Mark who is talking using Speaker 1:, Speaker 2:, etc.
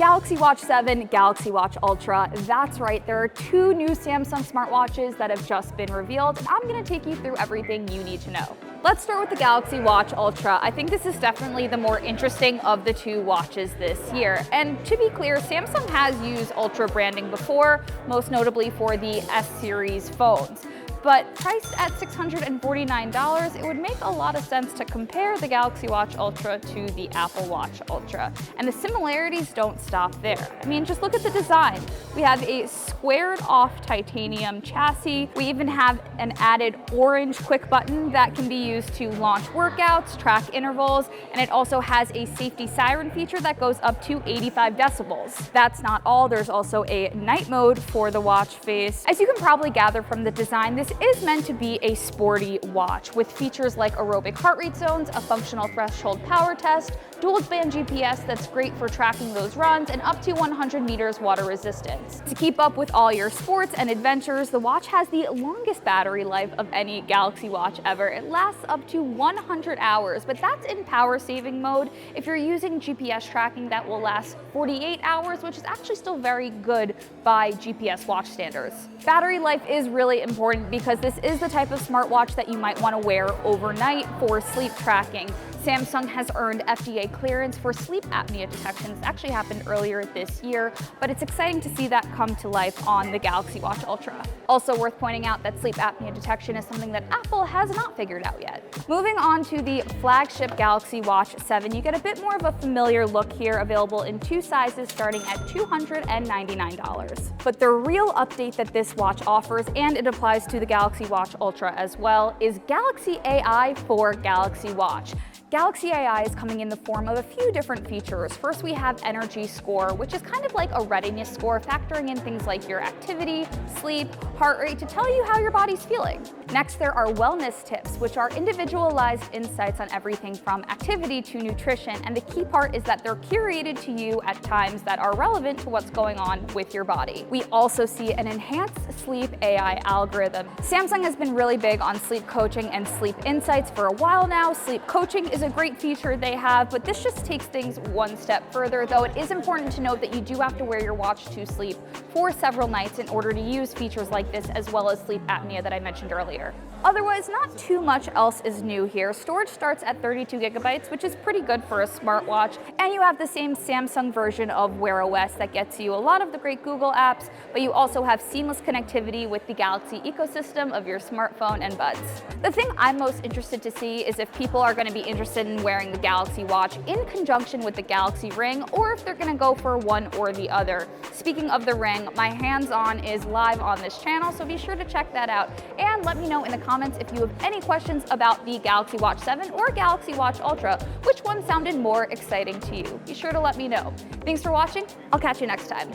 Speaker 1: Galaxy Watch 7, Galaxy Watch Ultra. That's right, there are two new Samsung smartwatches that have just been revealed, and I'm going to take you through everything you need to know. Let's start with the Galaxy Watch Ultra. I think this is definitely the more interesting of the two watches this year. And to be clear, Samsung has used Ultra branding before, most notably for the S series phones. But priced at $649, it would make a lot of sense to compare the Galaxy Watch Ultra to the Apple Watch Ultra. And the similarities don't stop there. I mean, just look at the design. We have a squared off titanium chassis. We even have an added orange quick button that can be used to launch workouts, track intervals, and it also has a safety siren feature that goes up to 85 decibels. That's not all, there's also a night mode for the watch face. As you can probably gather from the design, this is meant to be a sporty watch with features like aerobic heart rate zones, a functional threshold power test, dual band GPS that's great for tracking those runs, and up to 100 meters water resistance. To keep up with all your sports and adventures, the watch has the longest battery life of any Galaxy Watch ever. It lasts up to 100 hours, but that's in power saving mode. If you're using GPS tracking, that will last 48 hours, which is actually still very good by GPS watch standards. Battery life is really important because this is the type of smartwatch that you might want to wear overnight for sleep tracking. Samsung has earned FDA clearance for sleep apnea detection. This actually happened earlier this year, but it's exciting to see that come to life on the Galaxy Watch Ultra. Also worth pointing out that sleep apnea detection is something that Apple has not figured out yet. Moving on to the flagship Galaxy Watch 7, you get a bit more of a familiar look here, available in two sizes starting at $299. But the real update that this watch offers, and it applies to the Galaxy Watch Ultra as well, is Galaxy AI for Galaxy Watch. Galaxy AI is coming in the form of a few different features. First, we have Energy Score, which is kind of like a readiness score, factoring in things like your activity, sleep, heart rate to tell you how your body's feeling. Next, there are Wellness Tips, which are individualized insights on everything from activity to nutrition, and the key part is that they're curated to you at times that are relevant to what's going on with your body. We also see an enhanced sleep AI algorithm. Samsung has been really big on sleep coaching and sleep insights for a while now. Sleep coaching is a great feature they have, but this just takes things one step further, though it is important to note that you do have to wear your watch to sleep for several nights in order to use features like this, as well as sleep apnea that I mentioned earlier. Otherwise, not too much else is new here. Storage starts at 32 gigabytes, which is pretty good for a smartwatch, and you have the same Samsung version of Wear OS that gets you a lot of the great Google apps, but you also have seamless connectivity with the Galaxy ecosystem of your smartphone and buds. The thing I'm most interested to see is if people are going to be interested in wearing the Galaxy Watch in conjunction with the Galaxy Ring, or if they're going to go for one or the other. Speaking of the Ring, my hands-on is live on this channel, so be sure to check that out, and let me know in the comments if you have any questions about the Galaxy Watch 7 or Galaxy Watch Ultra. Which one sounded more exciting to you? Be sure to let me know. Thanks for watching. I'll catch you next time.